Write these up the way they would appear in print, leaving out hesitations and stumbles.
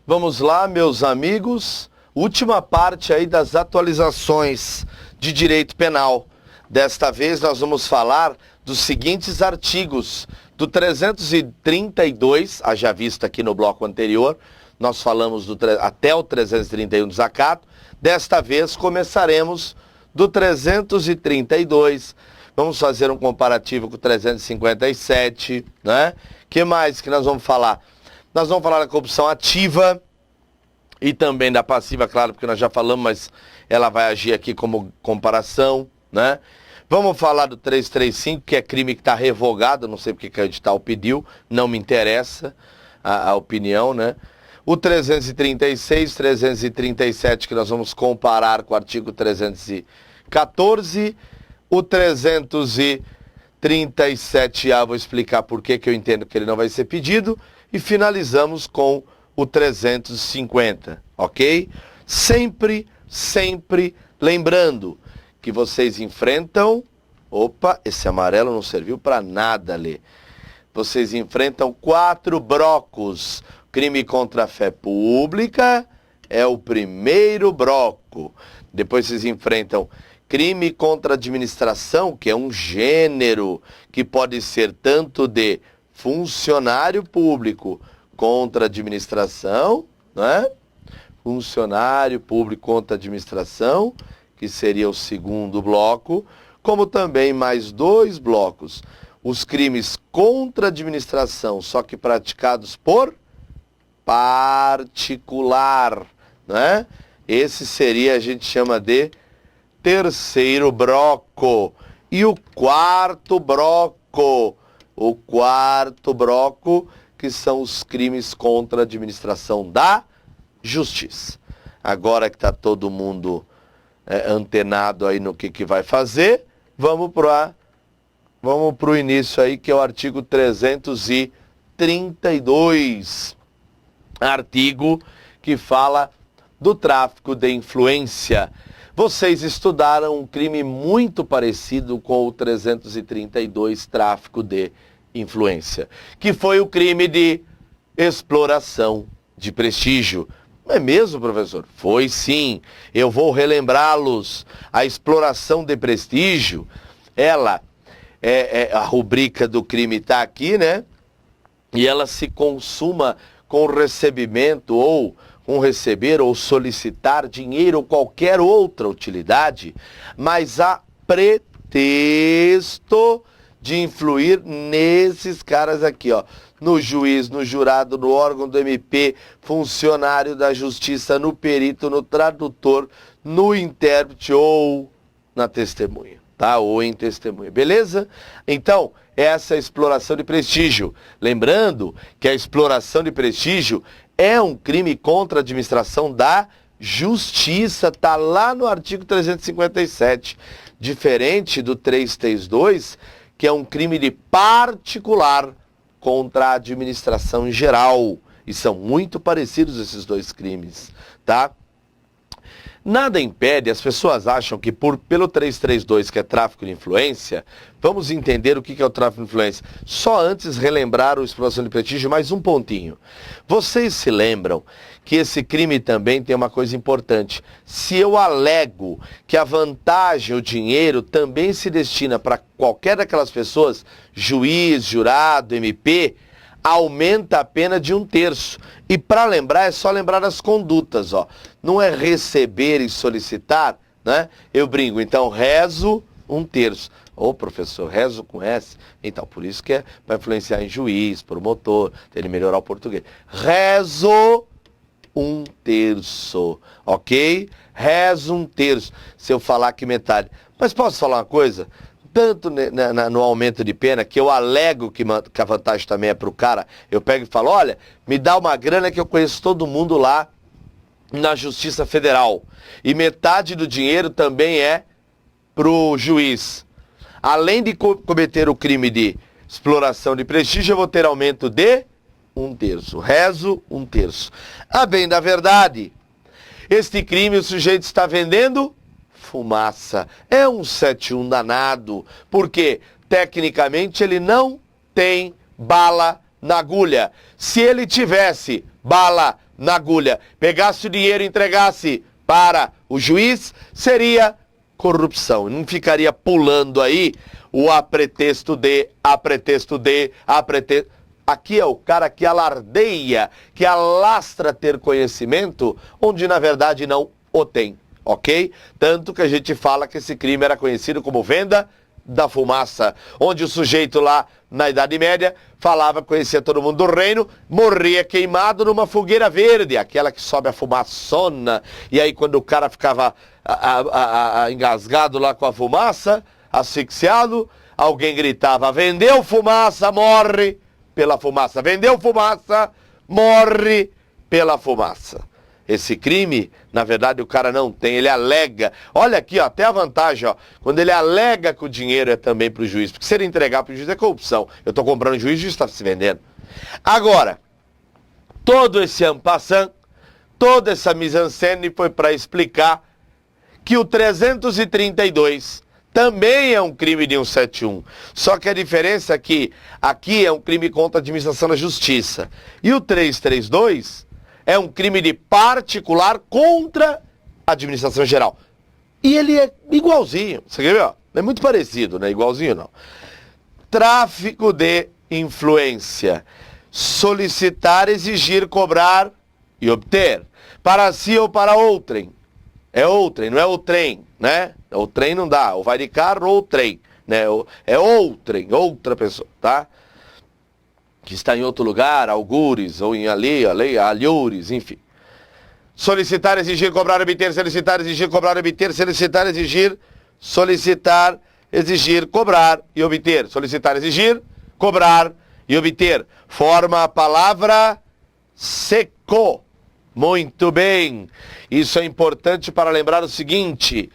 Vamos lá, meus amigos. Última parte aí das atualizações de direito penal. Desta vez nós vamos falar dos seguintes artigos. Do 332, haja vista aqui no bloco anterior, nós falamos até o 331 desacato. Desta vez começaremos do 332. Vamos fazer um comparativo com o 357, né? Que mais que nós vamos falar? Nós vamos falar da corrupção ativa e também da passiva, claro, porque nós já falamos, mas ela vai agir aqui como comparação, né? Vamos falar do 335, que é crime que está revogado, não sei porque que a edital pediu, não me interessa a opinião, né? O 336, 337, que nós vamos comparar com o artigo 314, o 337A, vou explicar por que eu entendo que ele não vai ser pedido, e finalizamos com o 350, ok? Sempre lembrando que vocês enfrentam... Opa, esse amarelo não serviu para nada, Lê. Vocês enfrentam 4 blocos. Crime contra a fé pública é o primeiro bloco. Depois vocês enfrentam crime contra a administração, que é um gênero que pode ser tanto de funcionário público contra a administração, né? Funcionário público contra a administração, que seria o segundo bloco, como também mais 2 blocos. Os crimes contra a administração, só que praticados por particular, né? Esse seria, a gente chama de terceiro bloco. E o quarto bloco, que são os crimes contra a administração da justiça. Agora que está todo mundo antenado aí no que vai fazer, vamos para o início aí, que é o artigo 332. Artigo que fala do tráfico de influência. Vocês estudaram um crime muito parecido com o 332, tráfico de influência, que foi o crime de exploração de prestígio. Não é mesmo, professor? Foi sim. Eu vou relembrá-los. A exploração de prestígio, ela, a rubrica do crime está aqui, né? E ela se consuma com recebimento ou com receber ou solicitar dinheiro ou qualquer outra utilidade, mas a pretexto de influir nesses caras aqui, ó. No juiz, no jurado, no órgão do MP, funcionário da justiça, no perito, no tradutor, no intérprete ou na testemunha, tá? Ou em testemunha, beleza? Então, essa é a exploração de prestígio. Lembrando que a exploração de prestígio é um crime contra a administração da justiça, tá lá no artigo 357, diferente do 332, que é um crime de particular contra a administração geral. E são muito parecidos esses 2 crimes, tá? Nada impede, as pessoas acham que pelo 332, que é tráfico de influência, vamos entender o que é o tráfico de influência. Só antes relembrar o exploração de prestígio, mais um pontinho. Vocês se lembram que esse crime também tem uma coisa importante. Se eu alego que a vantagem, o dinheiro, também se destina para qualquer daquelas pessoas, juiz, jurado, MP, aumenta a pena de 1/3. E para lembrar, é só lembrar as condutas, ó. Não é receber e solicitar, né? Eu brinco, então rezo 1/3. Ô, professor, rezo com S? Então, por isso que vai influenciar em juiz, promotor, tem que melhorar o português. Rezo 1/3, ok? Rezo 1/3. Se eu falar que metade. Mas posso falar uma coisa? Tanto no aumento de pena, que eu alego que a vantagem também é para o cara, eu pego e falo, olha, me dá uma grana que eu conheço todo mundo lá na Justiça Federal. E metade do dinheiro também é para o juiz. Além de cometer o crime de exploração de prestígio, eu vou ter aumento de 1/3. Rezo 1/3. A bem da verdade, este crime o sujeito está vendendo fumaça. É um 71 danado, porque tecnicamente ele não tem bala na agulha. Se ele tivesse bala na agulha, pegasse o dinheiro e entregasse para o juiz, seria corrupção. Não ficaria pulando aí o a pretexto de, a pretexto de, a pretexto... Aqui é o cara que alardeia, que alastra ter conhecimento, onde na verdade não o tem, ok? Tanto que a gente fala que esse crime era conhecido como venda da fumaça, onde o sujeito lá na Idade Média falava que conhecia todo mundo do reino, morria queimado numa fogueira verde, aquela que sobe a fumaçona, e aí quando o cara ficava engasgado lá com a fumaça, asfixiado, alguém gritava, vendeu fumaça, morre pela fumaça, vendeu fumaça, morre pela fumaça. Esse crime, na verdade, o cara não tem, ele alega. Olha aqui, ó, até a vantagem, ó, quando ele alega que o dinheiro é também para o juiz, porque se ele entregar para o juiz é corrupção. Eu estou comprando o juiz está se vendendo. Agora, todo esse en passant, toda essa mise-en-scène foi para explicar que o 332 também é um crime de 171. Só que a diferença é que aqui é um crime contra a administração da justiça. E o 332... é um crime de particular contra a administração geral. E ele é igualzinho. Você quer ver? Ó? É muito parecido, não é igualzinho não. Tráfico de influência. Solicitar, exigir, cobrar e obter. Para si ou para outrem. É outrem, não é o trem, né? O trem não dá. Ou vai de carro ou trem. Né? É outrem, outra pessoa, tá? Que está em outro lugar, algures, ou em alhures, enfim. Solicitar, exigir, cobrar, obter, solicitar, exigir, cobrar, obter, solicitar, exigir, solicitar, exigir, cobrar e obter. Solicitar, exigir, cobrar e obter. Forma a palavra seco. Muito bem. Isso é importante para lembrar o seguinte.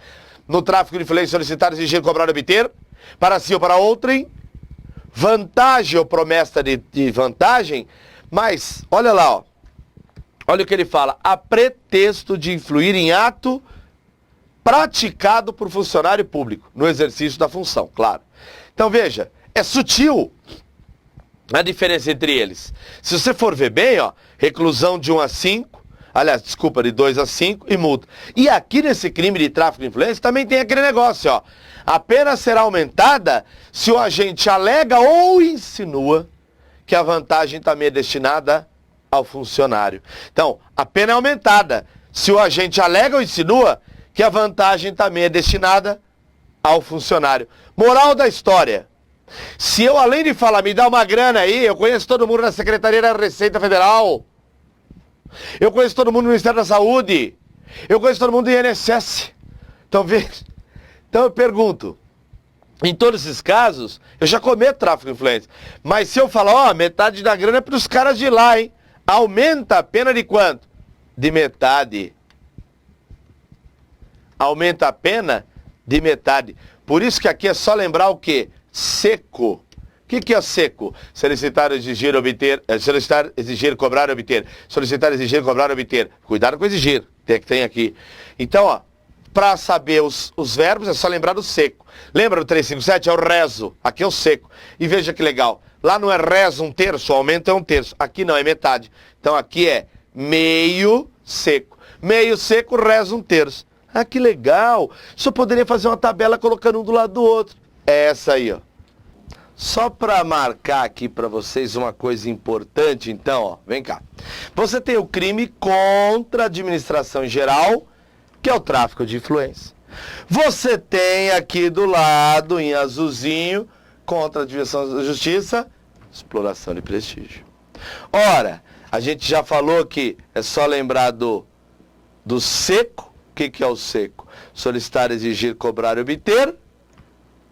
No tráfico de influência, solicitar, exigir, cobrar, obter, para si ou para outrem, vantagem ou promessa de vantagem, mas, olha lá, ó, olha o que ele fala, a pretexto de influir em ato praticado por funcionário público, no exercício da função, claro. Então veja, é sutil a diferença entre eles. Se você for ver bem, ó, reclusão de 1 a 5, aliás, desculpa, de 2 a 5 e multa. E aqui nesse crime de tráfico de influência também tem aquele negócio, ó. A pena será aumentada se o agente alega ou insinua que a vantagem também é destinada ao funcionário. Então, a pena é aumentada se o agente alega ou insinua que a vantagem também é destinada ao funcionário. Moral da história. Se eu, além de falar, me dá uma grana aí, eu conheço todo mundo na Secretaria da Receita Federal, eu conheço todo mundo no Ministério da Saúde, eu conheço todo mundo do INSS. Então, veja. Então eu pergunto, em todos esses casos, eu já cometo tráfico de influência. Mas se eu falar, ó, metade da grana é para os caras de lá, hein? Aumenta a pena de quanto? De metade. Aumenta a pena de metade. Por isso que aqui é só lembrar o quê? Seco. O que é seco? Solicitar, exigir, obter. Solicitar, exigir, cobrar, obter. Solicitar, exigir, cobrar, obter. Cuidado com exigir, que tem aqui. Então, ó. Para saber os verbos, é só lembrar do seco. Lembra do 357? É o rezo. Aqui é o seco. E veja que legal. Lá não é rezo 1/3, o aumento é 1/3. Aqui não, é metade. Então aqui é meio seco. Meio seco, rezo 1/3. Ah, que legal. Só poderia fazer uma tabela colocando um do lado do outro. É essa aí, ó. Só para marcar aqui para vocês uma coisa importante, então, ó. Vem cá. Você tem o crime contra a administração em geral, que é o tráfico de influência. Você tem aqui do lado, em azulzinho, contra a administração da justiça, exploração de prestígio. Ora, a gente já falou que é só lembrar do seco. O que é o seco? Solicitar, exigir, cobrar e obter,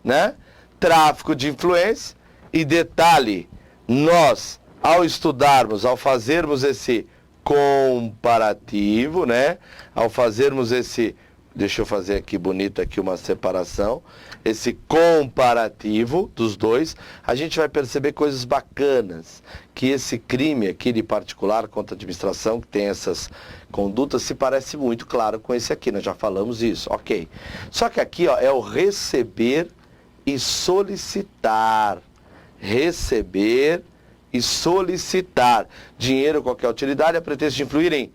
né? Tráfico de influência. E detalhe, nós, ao estudarmos, ao fazermos esse comparativo, né? Ao fazermos esse, deixa eu fazer aqui bonito aqui uma separação, esse comparativo dos dois, a gente vai perceber coisas bacanas, que esse crime aqui de particular contra a administração, que tem essas condutas, se parece muito, claro, com esse aqui, nós já falamos isso, ok. Só que aqui, ó, é o receber e solicitar. Receber e solicitar dinheiro ou qualquer utilidade a pretexto de influir em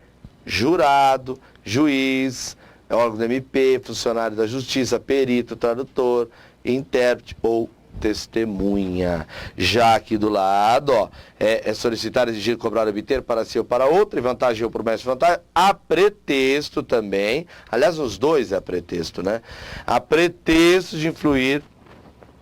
jurado, juiz, órgão do MP, funcionário da justiça, perito, tradutor, intérprete ou testemunha. Já aqui do lado, ó, é solicitar, exigir, cobrar, obter para si ou para outro, em vantagem ou promessa de vantagem, a pretexto também, aliás, os dois é a pretexto, né? A pretexto de influir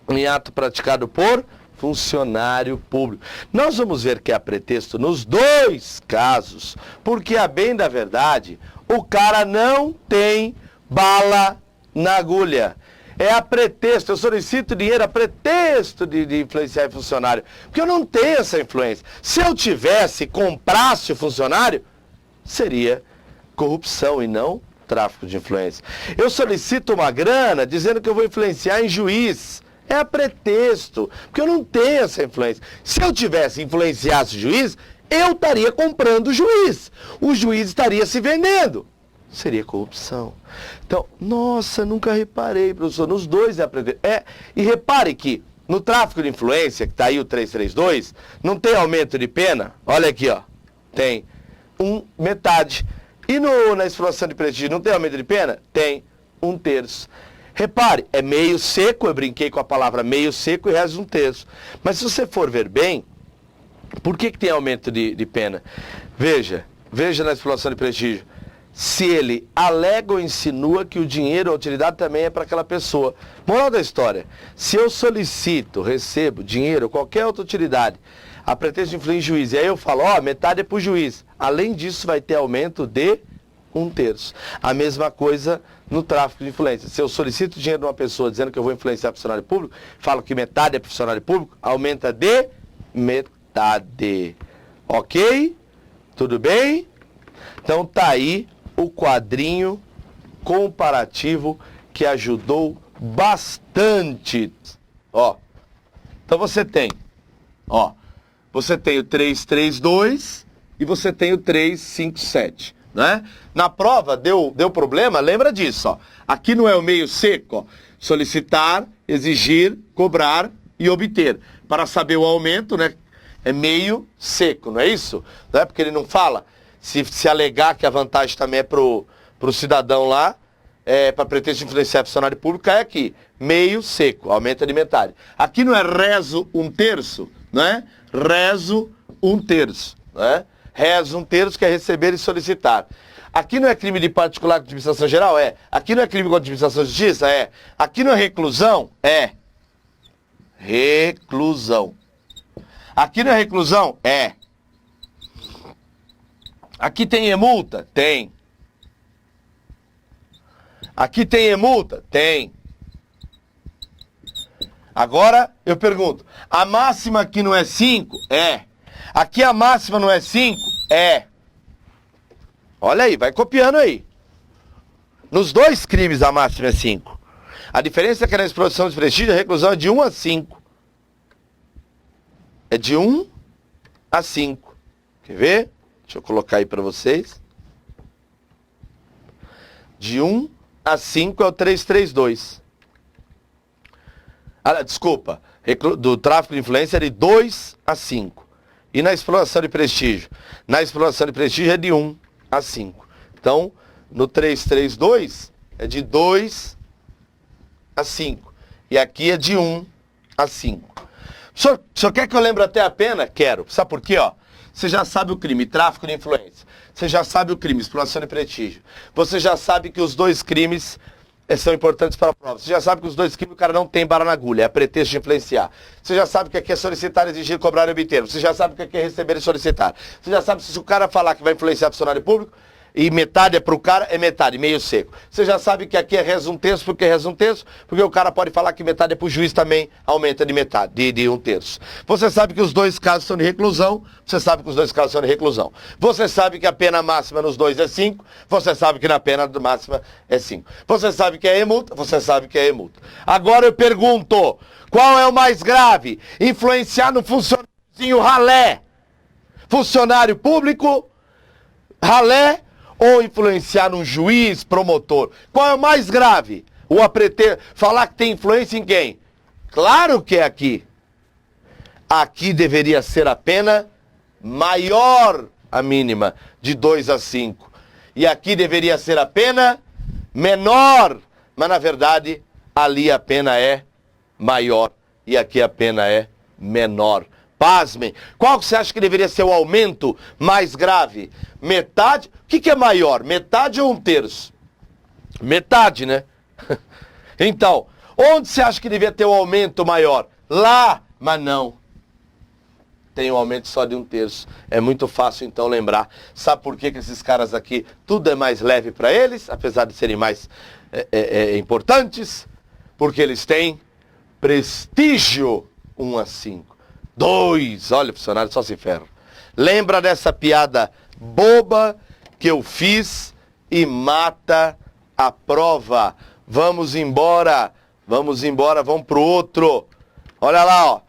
em ato praticado por funcionário público. Nós vamos ver que há pretexto nos dois casos, porque a bem da verdade, o cara não tem bala na agulha. É a pretexto, eu solicito dinheiro a pretexto de influenciar o funcionário, porque eu não tenho essa influência. Se eu tivesse, comprasse o funcionário, seria corrupção e não tráfico de influência. Eu solicito uma grana dizendo que eu vou influenciar em juiz. É a pretexto, porque eu não tenho essa influência. Se eu tivesse influenciasse o juiz, eu estaria comprando o juiz. O juiz estaria se vendendo. Seria corrupção. Então, nossa, nunca reparei, professor, nos dois é a pretexto. E repare que no tráfico de influência, que está aí o 332, não tem aumento de pena? Olha aqui, ó. Tem metade. E na exploração de prestígio, não tem aumento de pena? Tem 1/3. Repare, é meio seco, eu brinquei com a palavra meio seco e resta 1/3. Mas se você for ver bem, por que tem aumento de pena? Veja na exploração de prestígio. Se ele alega ou insinua que o dinheiro ou a utilidade também é para aquela pessoa. Moral da história, se eu solicito, recebo dinheiro ou qualquer outra utilidade, a pretexto de influir em juiz, e aí eu falo, metade é para o juiz. Além disso, vai ter aumento de 1/3. A mesma coisa no tráfico de influência. Se eu solicito dinheiro de uma pessoa dizendo que eu vou influenciar funcionário público, falo que metade é para funcionário público, aumenta de metade. Ok? Tudo bem? Então tá aí o quadrinho comparativo que ajudou bastante. Então você tem o 332 e você tem o 357, né? Na prova deu problema, lembra disso, Aqui não é o meio seco, solicitar, exigir, cobrar e obter. Para saber o aumento, né? É meio seco, não é isso? Não é porque ele não fala. Se alegar que a vantagem também é pro cidadão lá, para pretexto de influenciar funcionário público, é aqui, meio seco, aumenta de metade. Aqui não é rezo 1/3, né? Rezo 1/3, né? Rezo 1/3 que é receber e solicitar. Aqui não é crime de particular com administração geral? É. Aqui não é crime com administração de justiça? É. Aqui não é reclusão? É. Reclusão. Aqui não é reclusão? É. Aqui tem emulta? Tem. Aqui tem emulta? Tem. Agora eu pergunto, a máxima aqui não é 5? É. Aqui a máxima não é 5? É. Olha aí, vai copiando aí. Nos dois crimes a máxima é 5. A diferença é que na exploração de prestígio a reclusão é de 1 a 5. É de 1 a 5. Quer ver? Deixa eu colocar aí para vocês. De 1 a 5 é o 332. Desculpa. Do tráfico de influência é de 2 a 5. E na exploração de prestígio? Na exploração de prestígio é de 1 a 5. Então, no 332 é de 2 a 5. E aqui é de 1 a 5. O senhor quer que eu lembre até a pena? Quero. Sabe por quê? Você já sabe o crime, tráfico de influência. Você já sabe o crime, exploração de prestígio. Você já sabe que os dois crimes são importantes para a prova. Você já sabe que os dois crimes o cara não tem bala na agulha, é pretexto de influenciar. Você já sabe que aqui é solicitar, exigir, cobrar e obter. Você já sabe que aqui é receber e solicitar. Você já sabe que se o cara falar que vai influenciar funcionário público, e metade é para o cara, é metade, meio seco. Você já sabe que aqui é rezo 1/3, porque é rezo 1/3, porque o cara pode falar que metade é para o juiz também, aumenta de metade, de 1/3. Você sabe que os dois casos são de reclusão, você sabe que os dois casos são de reclusão. Você sabe que a pena máxima nos dois é 5, você sabe que na pena máxima é 5. Você sabe que é emulta, você sabe que é emulta. Agora eu pergunto, qual é o mais grave? Influenciar no funcionáriozinho ralé? Funcionário público, ralé, ou influenciar num juiz, promotor? Qual é o mais grave? Falar que tem influência em quem? Claro que é aqui. aqui deveria ser a pena maior, a mínima, de 2 a 5. E aqui deveria ser a pena menor, mas na verdade ali a pena é maior e aqui a pena é menor. Pasmem, qual que você acha que deveria ser o aumento mais grave? Metade? O que é maior? Metade ou 1/3? Metade, né? Então, onde você acha que devia ter o aumento maior? Lá, mas não. Tem um aumento só de 1/3. É muito fácil então lembrar. Sabe por que esses caras aqui, tudo é mais leve para eles, apesar de serem mais importantes? Porque eles têm prestígio. 1 a 5. 2, olha, o funcionário só se ferra. Lembra dessa piada boba que eu fiz e mata a prova. Vamos embora, vamos pro outro. Olha lá, ó.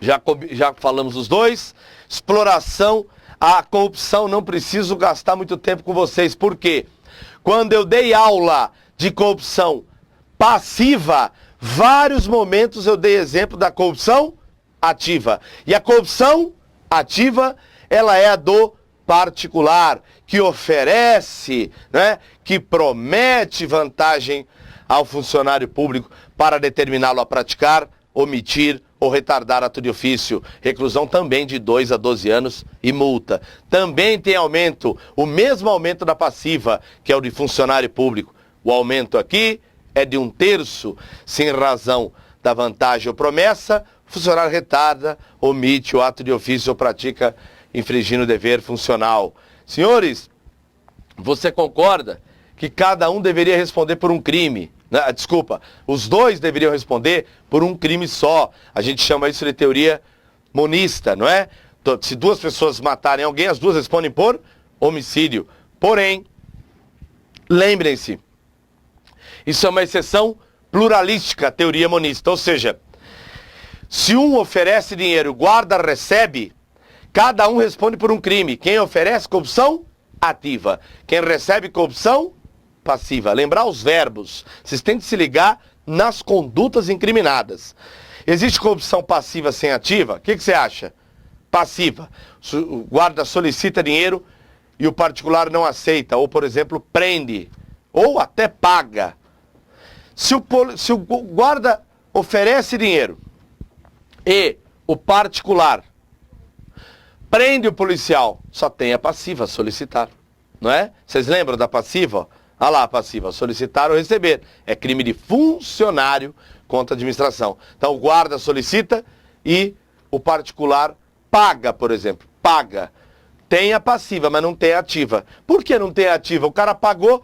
Já falamos os dois. Exploração, a corrupção, não preciso gastar muito tempo com vocês. Por quê? Quando eu dei aula de corrupção passiva, vários momentos eu dei exemplo da corrupção ativa. E a corrupção ativa, ela é a do particular, que oferece, né, que promete vantagem ao funcionário público para determiná-lo a praticar, omitir ou retardar ato de ofício. Reclusão também de 2 a 12 anos e multa. Também tem aumento, o mesmo aumento da passiva, que é o de funcionário público. O aumento aqui é de 1/3, sem razão da vantagem ou promessa, o funcionário retarda, omite o ato de ofício ou pratica infringindo o dever funcional. Senhores, você concorda que cada um deveria responder por um crime? Desculpa, os dois deveriam responder por um crime só. A gente chama isso de teoria monista, não é? Se 2 pessoas matarem alguém, as 2 respondem por homicídio. Porém, lembrem-se, isso é uma exceção pluralística, teoria monista. Ou seja, se um oferece dinheiro, o guarda recebe, cada um responde por um crime. Quem oferece corrupção ativa, quem recebe corrupção passiva. Lembrar os verbos. Vocês têm que se ligar nas condutas incriminadas. Existe corrupção passiva sem ativa? O que você acha? Passiva. O guarda solicita dinheiro e o particular não aceita, ou, por exemplo, prende, ou até paga. Se o guarda oferece dinheiro e o particular prende o policial, só tem a passiva, solicitar. Não é? Vocês lembram da passiva? Olha lá a passiva, solicitar ou receber. É crime de funcionário contra a administração. Então o guarda solicita e o particular paga, por exemplo. Paga. Tem a passiva, mas não tem a ativa. Por que não tem a ativa? O cara pagou,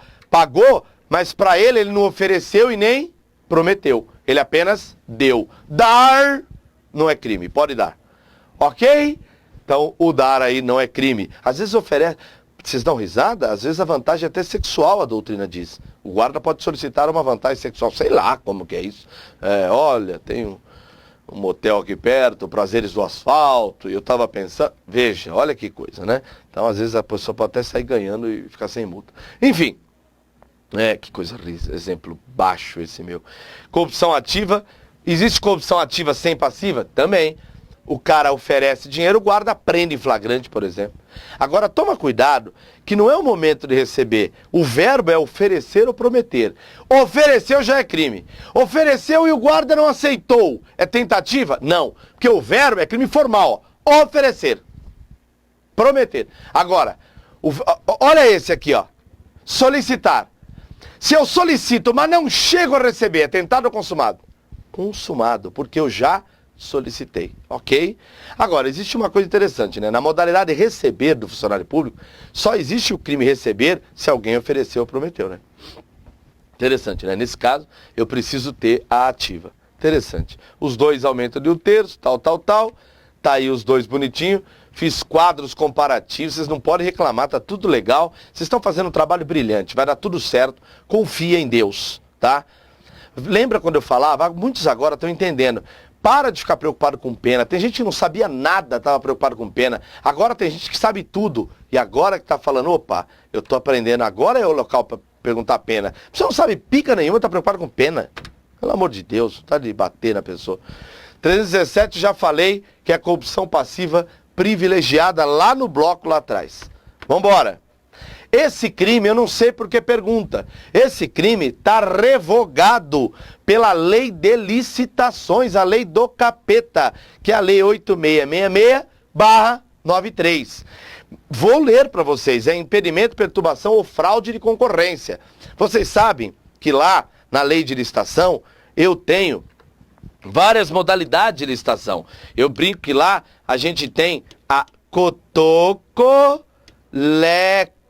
mas para ele não ofereceu e nem prometeu. Ele apenas deu. Dar não é crime, pode dar. Ok? Então o dar aí não é crime. Às vezes oferece... Vocês dão risada? Às vezes a vantagem é até sexual, a doutrina diz. O guarda pode solicitar uma vantagem sexual. Sei lá como que é isso. Olha, tem um motel aqui perto, prazeres do asfalto. E eu estava pensando... Veja, olha que coisa, né? Então às vezes a pessoa pode até sair ganhando e ficar sem multa. Enfim. Que coisa, exemplo baixo esse meu. Corrupção ativa. Existe corrupção ativa sem passiva? Também. O cara oferece dinheiro, o guarda prende em flagrante, por exemplo. Agora, toma cuidado, que não é o momento de receber. O verbo é oferecer ou prometer. Ofereceu já é crime. Ofereceu e o guarda não aceitou. É tentativa? Não. Porque o verbo é crime formal. Ó. Oferecer. Prometer. Agora, olha esse aqui, ó. Solicitar. Se eu solicito, mas não chego a receber, é tentado ou consumado? Consumado, porque eu já solicitei, ok? Agora, existe uma coisa interessante, né? Na modalidade receber do funcionário público, só existe o crime receber se alguém ofereceu ou prometeu, né? Interessante, né? Nesse caso, eu preciso ter a ativa. Interessante. Os dois aumentam de 1/3, tal. Tá aí os dois bonitinhos. Fiz quadros comparativos, vocês não podem reclamar, tá tudo legal. Vocês estão fazendo um trabalho brilhante, vai dar tudo certo. Confia em Deus, tá? Lembra quando eu falava? Muitos agora estão entendendo. Para de ficar preocupado com pena. Tem gente que não sabia nada, estava preocupado com pena. Agora tem gente que sabe tudo. E agora que está falando, opa, eu estou aprendendo, agora é o local para perguntar pena. Você não sabe pica nenhuma, está preocupado com pena. Pelo amor de Deus, tá de bater na pessoa. 317 já falei que é corrupção passiva privilegiada lá no bloco lá atrás. Vamos embora. Esse crime, eu não sei por que pergunta, esse crime está revogado pela lei de licitações, a lei do capeta, que é a lei 8666/93. Vou ler para vocês, é impedimento, perturbação ou fraude de concorrência. Vocês sabem que lá na lei de licitação eu tenho várias modalidades de licitação. Eu brinco que lá a gente tem a cotocoleco.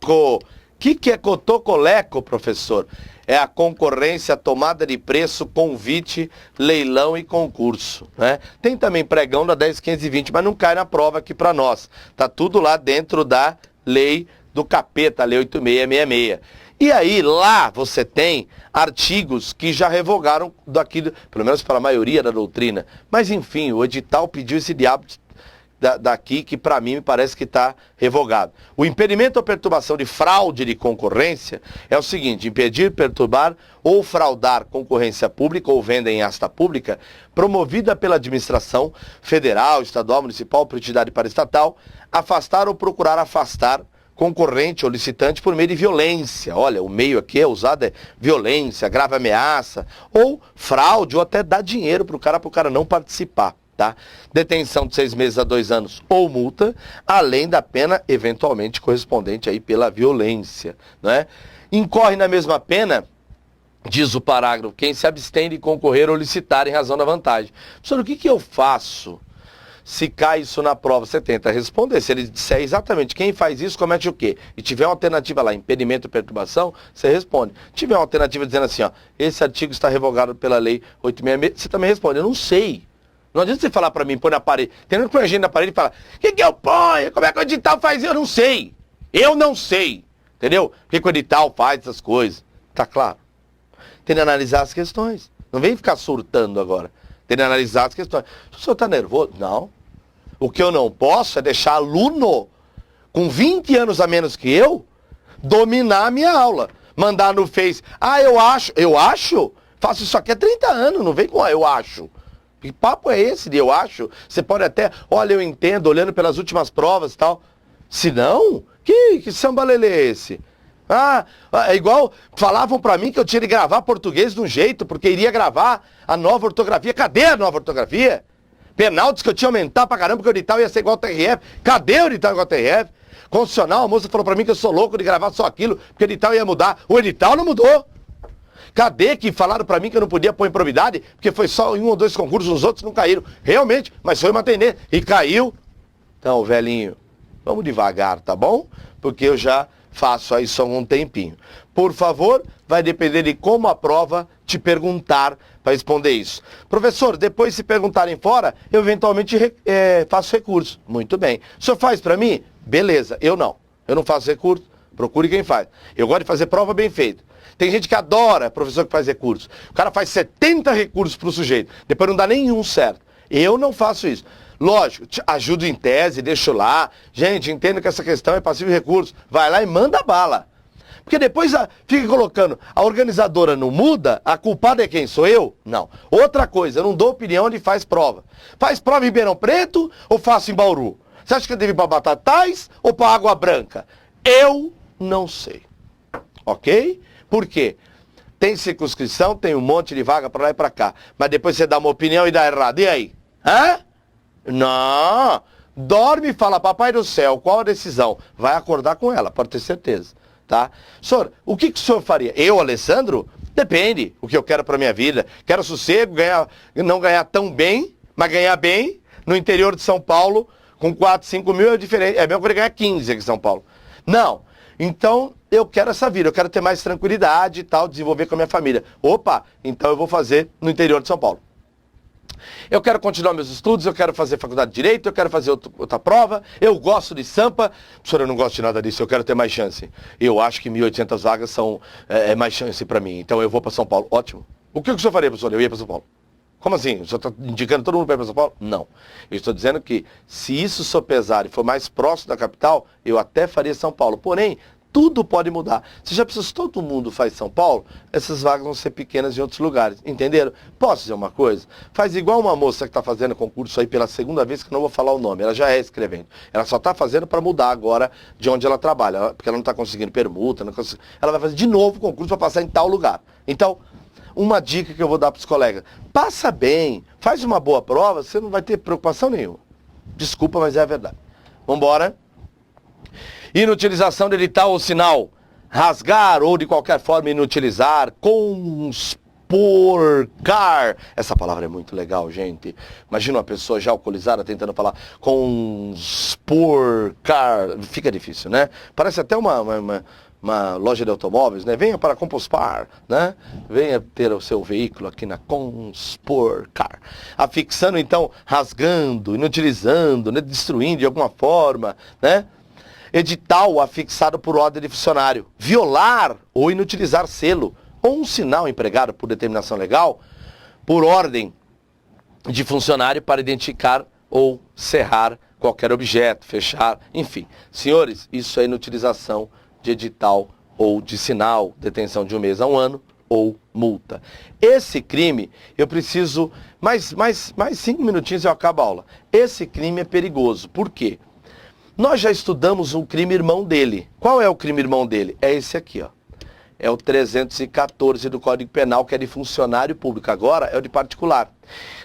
O que é cotocoleco, professor? É a concorrência, a tomada de preço, convite, leilão e concurso, né? Tem também pregão da 10, 15 e 20, mas não cai na prova aqui para nós. Tá tudo lá dentro da lei do capeta, a lei 8666. E aí, lá você tem artigos que já revogaram daqui, pelo menos para a maioria da doutrina. Mas enfim, o edital pediu esse diabo daqui que para mim me parece que está revogado. O impedimento ou perturbação de fraude de concorrência é o seguinte: impedir, perturbar ou fraudar concorrência pública ou venda em asta pública promovida pela administração federal, estadual, municipal, por entidade paraestatal, afastar ou procurar afastar concorrente ou licitante por meio de violência. Olha, o meio aqui é usado é violência, grave ameaça, ou fraude, ou até dar dinheiro para o cara não participar. Tá? Detenção de 6 meses a 2 anos ou multa, além da pena eventualmente correspondente aí pela violência, né? Incorre na mesma pena, diz o parágrafo, quem se abstém de concorrer ou licitar em razão da vantagem. Professor, o que eu faço se cai isso na prova? Você tenta responder. Se ele disser exatamente quem faz isso, comete o quê? E tiver uma alternativa lá, impedimento ou perturbação, você responde. Tiver uma alternativa dizendo assim, ó, esse artigo está revogado pela lei 866, você também responde, eu não sei. Não adianta você falar pra mim, põe na parede. Tem que pôr a gente na parede e falar, o que eu ponho? Como é que o edital faz? Eu não sei. Eu não sei. Entendeu? Por que o edital faz essas coisas? Tá claro? Tem que analisar as questões. Não vem ficar surtando agora. Tem que analisar as questões. O senhor tá nervoso? Não. O que eu não posso é deixar aluno com 20 anos a menos que eu dominar a minha aula. Mandar no Face. Ah, eu acho. Eu acho? Faço isso aqui há 30 anos. Não vem com eu acho. Que papo é esse de eu acho? Você pode até, olha, eu entendo, olhando pelas últimas provas e tal. Se não, que sambalele é esse? É igual, falavam pra mim que eu tinha de gravar português de um jeito, porque iria gravar a nova ortografia. Cadê a nova ortografia? Penaltis que eu tinha aumentar pra caramba, porque o edital ia ser igual ao TRF. Cadê o edital igual ao TRF? Constitucional, a moça falou pra mim que eu sou louco de gravar só aquilo, porque o edital ia mudar. O edital não mudou. Cadê que falaram pra mim que eu não podia pôr improbidade, porque foi só em 1 ou 2 concursos, os outros não caíram. Realmente, mas foi uma tendência. E caiu. Então, velhinho, vamos devagar, tá bom? Porque eu já faço aí só um tempinho. Por favor, vai depender de como a prova te perguntar para responder isso. Professor, depois se perguntarem fora, eu eventualmente faço recurso. Muito bem. O senhor faz pra mim? Beleza, eu não. Eu não faço recurso. Procure quem faz. Eu gosto de fazer prova bem feita. Tem gente que adora professor que faz recurso. O cara faz 70 recursos para o sujeito. Depois não dá nenhum certo. Eu não faço isso. Lógico, ajudo em tese, deixo lá. Gente, entendo que essa questão é passivo de recurso. Vai lá e manda bala. Porque depois fica colocando, a organizadora não muda, a culpada é quem? Sou eu? Não. Outra coisa, eu não dou opinião onde faz prova. Faz prova em Ribeirão Preto ou faço em Bauru? Você acha que eu devo ir para Batatais ou para Água Branca? Eu não sei. Ok? Por quê? Tem circunscrição, tem um monte de vaga para lá e para cá. Mas depois você dá uma opinião e dá errado. E aí? Hã? Não. Dorme e fala, papai do céu, qual a decisão? Vai acordar com ela, pode ter certeza. Tá? Senhor, o que o senhor faria? Eu, Alessandro? Depende o que eu quero para minha vida. Quero sossego, não ganhar tão bem, mas ganhar bem no interior de São Paulo, com 4, 5 mil é diferente. É mesmo que eu ganhar 15 aqui em São Paulo. Não. Então, eu quero essa vida, eu quero ter mais tranquilidade e tal, desenvolver com a minha família. Opa, então eu vou fazer no interior de São Paulo. Eu quero continuar meus estudos, eu quero fazer faculdade de Direito, eu quero fazer outra prova, eu gosto de Sampa. Professor, eu não gosto de nada disso, eu quero ter mais chance. Eu acho que 1.800 vagas são mais chance para mim, então eu vou para São Paulo. Ótimo. O que o senhor faria, professor? Eu ia para São Paulo. Como assim? O senhor está indicando todo mundo para ir para São Paulo? Não. Eu estou dizendo que se isso sopesar e for mais próximo da capital, eu até faria São Paulo. Porém, Tudo pode mudar. Você já pensou, se todo mundo faz São Paulo, essas vagas vão ser pequenas em outros lugares. Entenderam? Posso dizer uma coisa? Faz igual uma moça que está fazendo concurso aí pela segunda vez, que eu não vou falar o nome. Ela já é escrevendo. Ela só está fazendo para mudar agora de onde ela trabalha. Porque ela não está conseguindo permuta. Ela vai fazer de novo o concurso para passar em tal lugar. Então, uma dica que eu vou dar para os colegas. Passa bem. Faz uma boa prova, você não vai ter preocupação nenhuma. Desculpa, mas é a verdade. Vamos embora. Inutilização de edital ou sinal. Rasgar ou de qualquer forma inutilizar. Conspurcar. Essa palavra é muito legal, gente. Imagina uma pessoa já alcoolizada tentando falar conspurcar. Fica difícil, né? Parece até uma loja de automóveis, né? Venha para Compospar, né? Venha ter o seu veículo aqui na Conspurcar. Afixando, então, rasgando, inutilizando, né? Destruindo de alguma forma, né? Edital afixado por ordem de funcionário. Violar ou inutilizar selo ou um sinal empregado por determinação legal por ordem de funcionário para identificar ou cerrar qualquer objeto, fechar, enfim. Senhores, isso é inutilização de edital ou de sinal, detenção de 1 mês a 1 ano ou multa. Esse crime, eu preciso, mais 5 minutinhos e eu acabo a aula. Esse crime é perigoso. Por quê? Nós já estudamos um crime irmão dele. Qual é o crime irmão dele? É esse aqui, ó. É o 314 do Código Penal, que é de funcionário público. Agora é o de particular.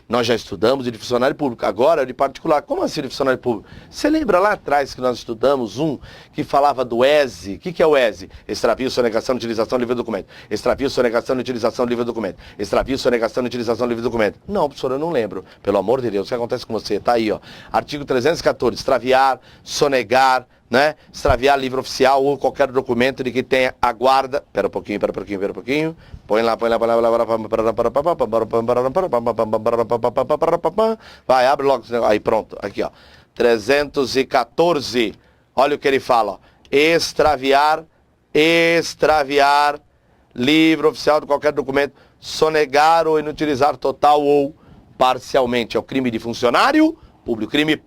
Nós já estudamos o de funcionário público, agora é o de particular. Como assim de funcionário público? Você lembra lá atrás que nós estudamos um que falava do ESE? O que é o ESE? Extravio, sonegação, utilização, livre documento. Extravio, sonegação, utilização, livre documento. Extravio, sonegação, utilização, livre documento. Não, professor, eu não lembro. Pelo amor de Deus, o que acontece com você? Tá aí, ó. Artigo 314, extraviar, sonegar, né? Extraviar livro oficial ou qualquer documento de que tenha a guarda. Pera um pouquinho. Põe lá. Vai, abre logo. Aí, pronto. Aqui, ó. 314. Olha o que ele fala, ó. Extraviar livro oficial de qualquer documento, sonegar ou inutilizar total ou parcialmente. É o crime de funcionário público, crime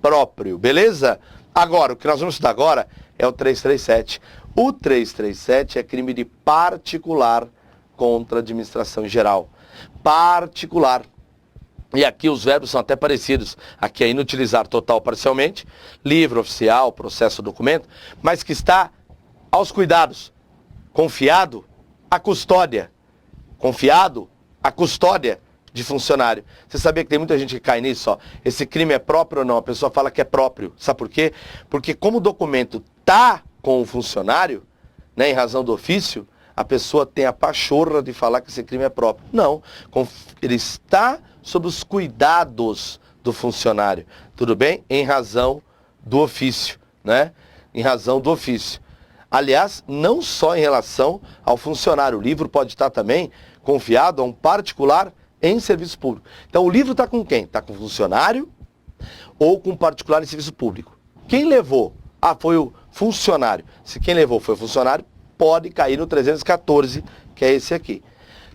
próprio, beleza? Agora, o que nós vamos estudar agora é o 337. O 337 é crime de particular contra a administração em geral. Particular. E aqui os verbos são até parecidos. Aqui é inutilizar total ou parcialmente, livro oficial, processo ou documento, mas que está aos cuidados, confiado à custódia. Confiado à custódia de funcionário. Você sabia que tem muita gente que cai nisso, ó? Esse crime é próprio ou não? A pessoa fala que é próprio. Sabe por quê? Porque como o documento tá com o funcionário, né, em razão do ofício, a pessoa tem a pachorra de falar que esse crime é próprio. Não. Ele está sob os cuidados do funcionário. Tudo bem? Em razão do ofício, né? Em razão do ofício. Aliás, não só em relação ao funcionário. O livro pode estar também confiado a um particular em serviço público. Então o livro está com quem? Está com funcionário ou com particular em serviço público. Quem levou? Ah, foi o funcionário. Se quem levou foi o funcionário, pode cair no 314, que é esse aqui.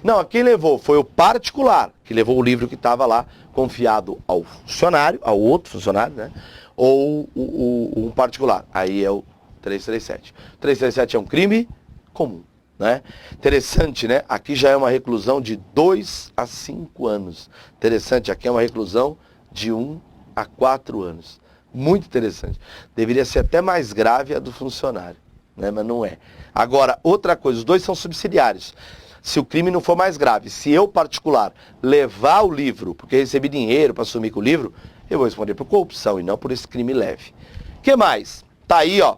Não, quem levou foi o particular, que levou o livro que estava lá, confiado ao funcionário, ao outro funcionário, né? Ou um particular. Aí é o 337. O 337 é um crime comum. Né? Interessante, né? Aqui já é uma reclusão de 2 a 5 anos. Interessante, aqui é uma reclusão de 1 a 4 anos. Muito interessante. Deveria ser até mais grave a do funcionário, né? Mas não é. Agora, outra coisa, os dois são subsidiários. Se o crime não for mais grave, se eu, particular, levar o livro, porque recebi dinheiro para sumir com o livro, eu vou responder por corrupção e não por esse crime leve. O que mais? Tá aí, ó.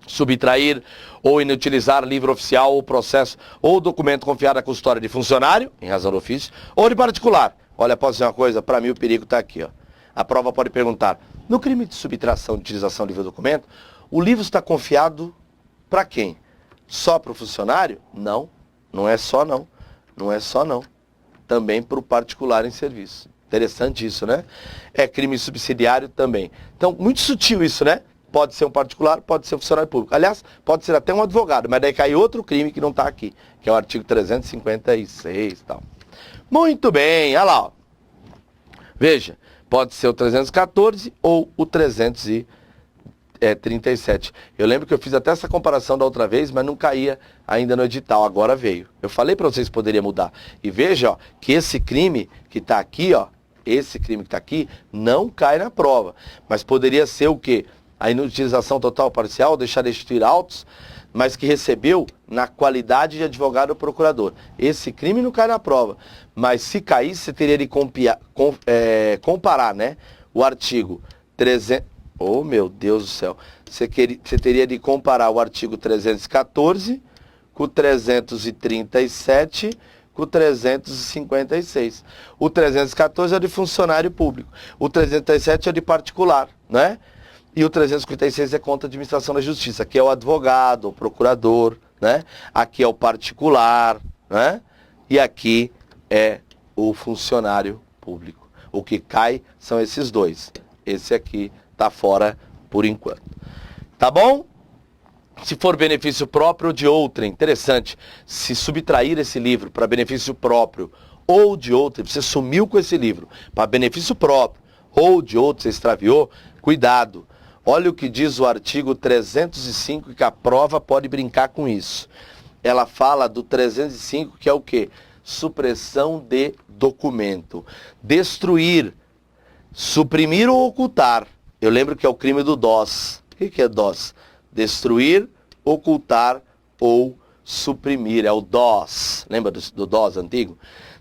Subtrair ou inutilizar livro oficial ou processo ou documento confiado à custódia de funcionário, em razão do ofício, ou de particular. Olha, posso dizer uma coisa? Para mim o perigo está aqui, ó. A prova pode perguntar, no crime de subtração de utilização de livro ou documento, o livro está confiado para quem? Só para o funcionário? Não, não é só não. Não é só não. Também para o particular em serviço. Interessante isso, né? É crime subsidiário também. Então, muito sutil isso, né? Pode ser um particular, pode ser um funcionário público. Aliás, pode ser até um advogado, mas daí cai outro crime que não está aqui, que é o artigo 356 e tal. Muito bem, olha lá. Ó. Veja, pode ser o 314 ou o 337. 37. Eu lembro que eu fiz até essa comparação da outra vez, mas não caía ainda no edital, agora veio. Eu falei para vocês que poderia mudar. E veja, ó, que esse crime que está aqui, ó, esse crime que está aqui, não cai na prova. Mas poderia ser o quê? A inutilização total ou parcial, deixar de restituir autos, mas que recebeu na qualidade de advogado ou procurador. Esse crime não cai na prova. Mas se caísse, você teria de comparar, né? O artigo 300... Oh, meu Deus do céu. Você teria de comparar o artigo 314 com o 337 com o 356. O 314 é de funcionário público. O 337 é de particular, né? E o 356 é contra a administração da justiça. Aqui é o advogado, o procurador, né? Aqui é o particular, né? E aqui é o funcionário público. O que cai são esses dois. Esse aqui está fora por enquanto. Tá bom? Se for benefício próprio ou de outrem, interessante, se subtrair esse livro para benefício próprio ou de outrem, você sumiu com esse livro para benefício próprio ou de outro, você extraviou, cuidado. Olha o que diz o artigo 305, que a prova pode brincar com isso. Ela fala do 305, que é o quê? Supressão de documento. Destruir, suprimir ou ocultar. Eu lembro que é o crime do DOS. O que é DOS? Destruir, ocultar ou suprimir. É o DOS. Lembra do DOS antigo?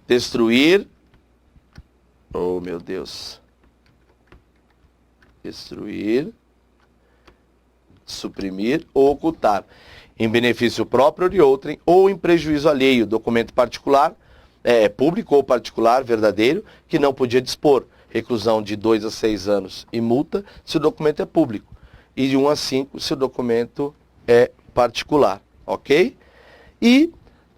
Destruir. Oh, meu Deus. Destruir, suprimir ou ocultar. Em benefício próprio ou de outrem ou em prejuízo alheio. Documento particular, público ou particular, verdadeiro, que não podia dispor. Reclusão de 2 a 6 anos e multa se o documento é público. E de 1 a 5 se o documento é particular, ok? E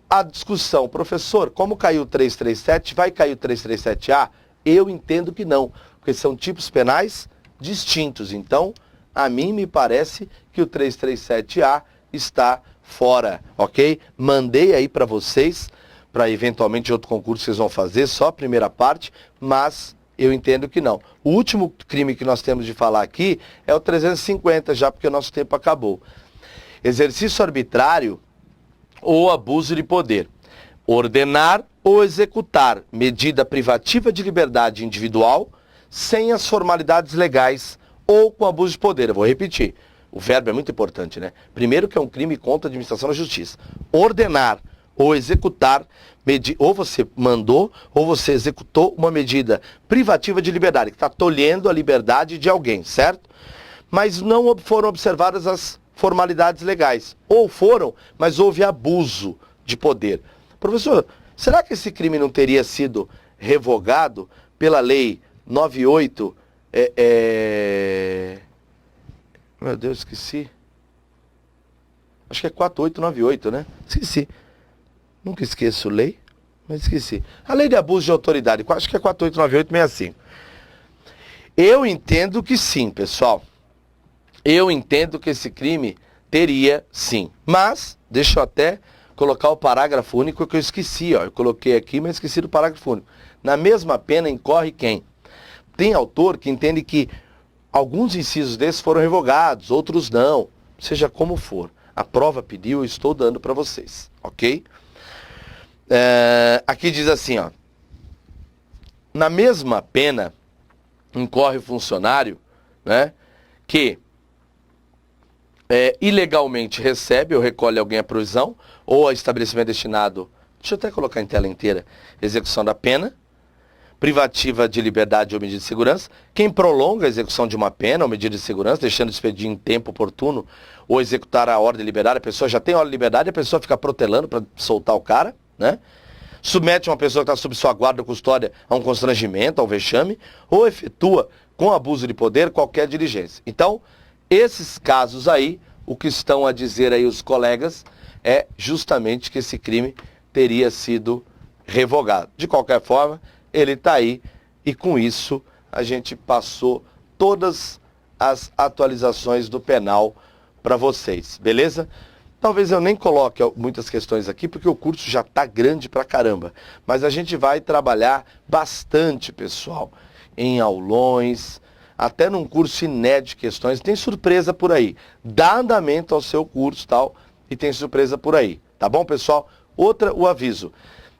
a discussão, professor, como caiu o 337, vai cair o 337A? Eu entendo que não, porque são tipos penais distintos. Então, a mim me parece que o 337A está fora, ok? Mandei aí para vocês, para eventualmente outro concurso que vocês vão fazer, só a primeira parte, mas eu entendo que não. O último crime que nós temos de falar aqui é o 350, já porque o nosso tempo acabou. Exercício arbitrário ou abuso de poder. Ordenar ou executar medida privativa de liberdade individual sem as formalidades legais ou com abuso de poder. Eu vou repetir. O verbo é muito importante, né? Primeiro que é um crime contra a administração da justiça. Ordenar ou executar, ou você mandou, ou você executou uma medida privativa de liberdade, que está tolhendo a liberdade de alguém, certo? Mas não foram observadas as formalidades legais. Ou foram, mas houve abuso de poder. Professor, será que esse crime não teria sido revogado pela lei 98? Meu Deus, esqueci. Acho que é 4898, né? Esqueci. Nunca esqueço lei, mas esqueci. A lei de abuso de autoridade, acho que é 489865. Eu entendo que sim, pessoal. Eu entendo que esse crime teria sim. Mas, deixa eu até colocar o parágrafo único que eu esqueci. Ó. Eu coloquei aqui, mas esqueci do parágrafo único. Na mesma pena incorre quem? Tem autor que entende que alguns incisos desses foram revogados, outros não. Seja como for. A prova pediu, eu estou dando para vocês. Ok? Aqui diz assim, ó. Na mesma pena incorre o funcionário, né, que ilegalmente recebe ou recolhe alguém à prisão ou a estabelecimento destinado, deixa eu até colocar em tela inteira, execução da pena, privativa de liberdade ou medida de segurança, quem prolonga a execução de uma pena ou medida de segurança, deixando de expedir em tempo oportuno ou executar a ordem de liberdade, a pessoa já tem ordem de liberdade, a pessoa fica protelando para soltar o cara, né? Submete uma pessoa que está sob sua guarda ou custódia a um constrangimento, ao vexame, ou efetua com abuso de poder qualquer diligência. Então, esses casos aí, o que estão a dizer aí os colegas é justamente que esse crime teria sido revogado. De qualquer forma, ele está aí e com isso a gente passou todas as atualizações do penal para vocês, beleza? Talvez eu nem coloque muitas questões aqui, porque o curso já está grande pra caramba. Mas a gente vai trabalhar bastante, pessoal, em aulões. até num curso inédito de questões, tem surpresa por aí. Dá andamento ao seu curso, tal, e tem surpresa por aí. Tá bom, pessoal? O aviso.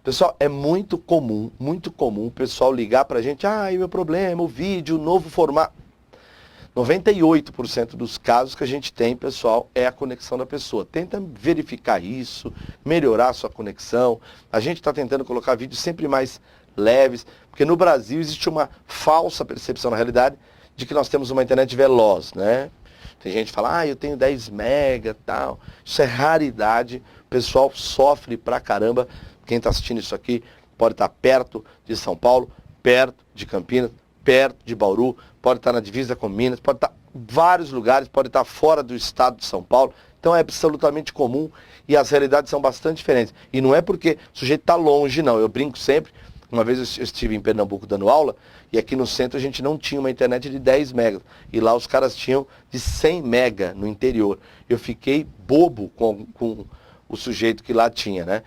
Pessoal, é muito comum o pessoal ligar pra gente, e meu problema, o vídeo, o novo formato. 98% dos casos que a gente tem, pessoal, é a conexão da pessoa. Tenta verificar isso, melhorar a sua conexão. A gente está tentando colocar vídeos sempre mais leves, porque no Brasil existe uma falsa percepção, na realidade, de que nós temos uma internet veloz, né? Tem gente que fala, eu tenho 10 mega e tal. Isso é raridade. O pessoal sofre pra caramba. Quem está assistindo isso aqui pode estar perto de São Paulo, perto de Campinas, perto de Bauru, pode estar na divisa com Minas, pode estar em vários lugares, pode estar fora do estado de São Paulo. Então é absolutamente comum e as realidades são bastante diferentes. E não é porque o sujeito está longe, não. Eu brinco sempre. Uma vez eu estive em Pernambuco dando aula e aqui no centro a gente não tinha uma internet de 10 megas. E lá os caras tinham de 100 mega no interior. Eu fiquei bobo com o sujeito que lá tinha, né?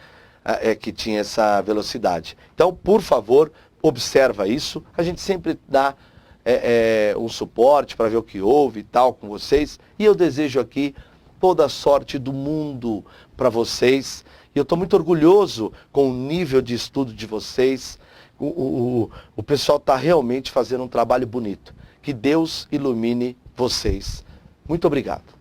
Que tinha essa velocidade. Então, por favor, observa isso. A gente sempre dá um suporte para ver o que houve e tal com vocês. E eu desejo aqui toda a sorte do mundo para vocês. E eu estou muito orgulhoso com o nível de estudo de vocês. O pessoal está realmente fazendo um trabalho bonito. Que Deus ilumine vocês. Muito obrigado.